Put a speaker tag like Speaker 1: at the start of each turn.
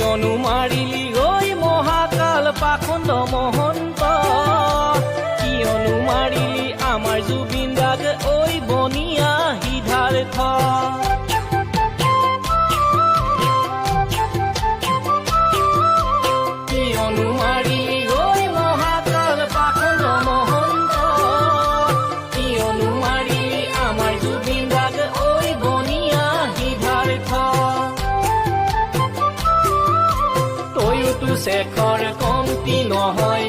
Speaker 1: কিয়নো মাৰিলি ঐ মহাকাল পাখণ্ড মহন্ত কিয়নো মাৰিলি আমাৰ জুবিন দাক ঐ বনিয়া সিদ্ধাৰ্থ কিয়নো মাৰিলি ঐ মহাকাল পাখণ্ড মহন্ত কিয়নো মাৰিলি আমাৰ জুবিন দাক ঐ বনিয়া সিদ্ধাৰ্থ তয়ো তো শেখৰ কমতি নহয়